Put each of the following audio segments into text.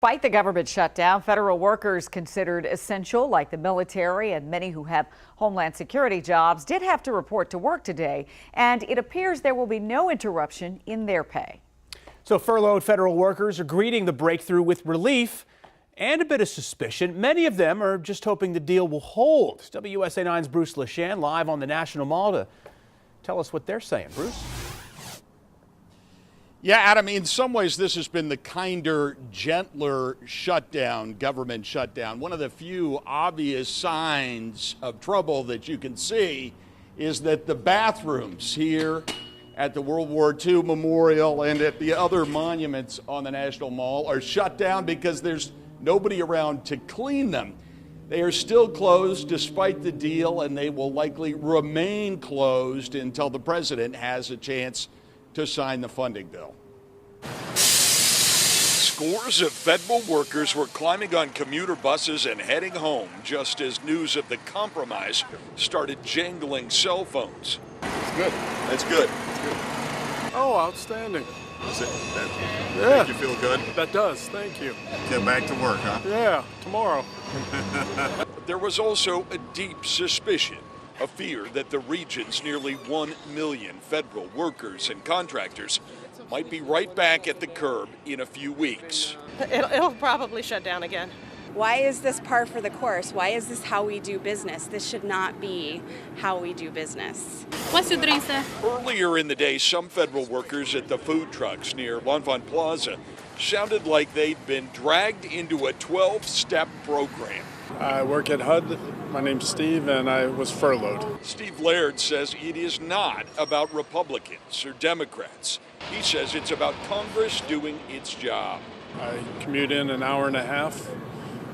Despite the government shutdown, federal workers considered essential, like the military and many who have Homeland Security jobs, did have to report to work today, and it appears there will be no interruption in their pay. So furloughed federal workers are greeting the breakthrough with relief and a bit of suspicion. Many of them are just hoping the deal will hold. WUSA 9's Bruce LeShan live on the National Mall to tell us what they're saying. Bruce? Yeah, Adam, in some ways this has been the kinder, gentler shutdown, government shutdown. One of the few obvious signs of trouble that you can see is that the bathrooms here at the World War II Memorial and at the other monuments on the National Mall are shut down because there's nobody around to clean them. They are still closed despite the deal, and they will likely remain closed until the president has a chance to sign the funding bill. Scores of federal workers were climbing on commuter buses and heading home just as news of the compromise started jangling cell phones. That's good. That's good. That's good. Oh, outstanding. Does that Yeah. make you feel good? That does. Thank you. Get back to work, huh? Yeah, tomorrow. There was also a deep suspicion, a fear that the region's nearly 1 million federal workers and contractors might be right back at the curb in a few weeks. It'll probably shut down again. Why is this par for the course? Why is this how we do business? This should not be how we do business. What's your drink, sir? Earlier in the day, some federal workers at the food trucks near L'Enfant Plaza sounded like they'd been dragged into a 12-step program. I work at HUD. My name's Steve, and I was furloughed. Steve Laird says it is not about Republicans or Democrats. He says it's about Congress doing its job. I commute in an hour and a half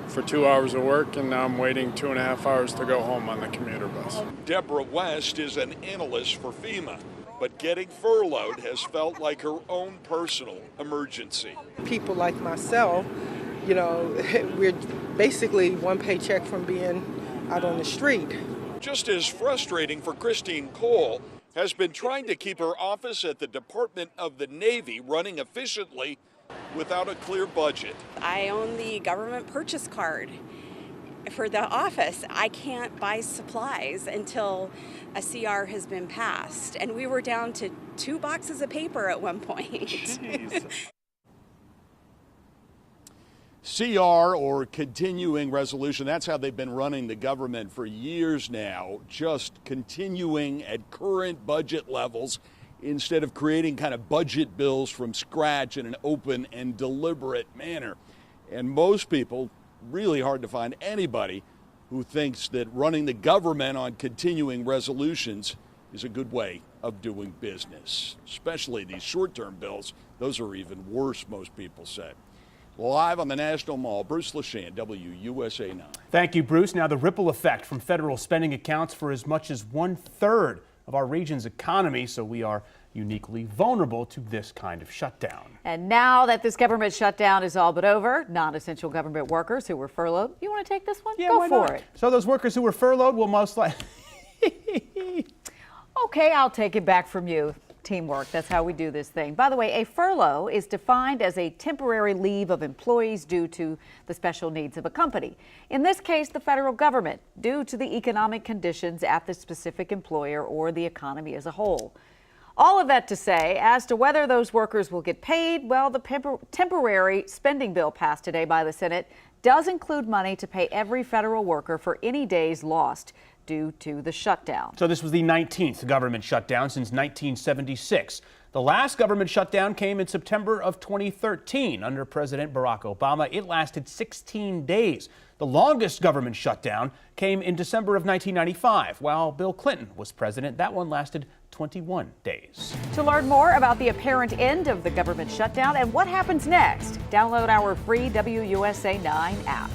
for 2 hours of work, and now I'm waiting 2.5 hours to go home on the commuter bus. Deborah West is an analyst for FEMA, but getting furloughed has felt like her own personal emergency. People like myself, you know, we're basically one paycheck from being out on the street. Just as frustrating for Christine Cole has been trying to keep her office at the Department of the Navy running efficiently without a clear budget. I own the government purchase card for the office. I can't buy supplies until a CR has been passed. And we were down to 2 boxes of paper at one point. CR, or continuing resolution, that's how they've been running the government for years now, just continuing at current budget levels instead of creating kind of budget bills from scratch in an open and deliberate manner. And most people, really hard to find anybody who thinks that running the government on continuing resolutions is a good way of doing business, especially these short-term bills. Those are even worse, most people say. Live on the National Mall, Bruce LeShan, WUSA 9. Thank you, Bruce. Now, the ripple effect from federal spending accounts for as much as 1/3 of our region's economy, so we are uniquely vulnerable to this kind of shutdown. And now that this government shutdown is all but over, non-essential government workers who were furloughed, you want to take this one? Yeah, Go why for not? it. So those workers who were furloughed will most likely... Okay, I'll take it back from you. Teamwork, that's how we do this thing. By the way, a furlough is defined as a temporary leave of employees due to the special needs of a company. In this case, the federal government, due to the economic conditions at the specific employer or the economy as a whole. All of that to say, as to whether those workers will get paid, well, the temporary spending bill passed today by the Senate does include money to pay every federal worker for any days lost due to the shutdown. So this was the 19th government shutdown since 1976. The last government shutdown came in September of 2013 under President Barack Obama. It lasted 16 days. The longest government shutdown came in December of 1995 while Bill Clinton was president. That one lasted 21 days. To learn more about the apparent end of the government shutdown and what happens next, download our free WUSA 9 app.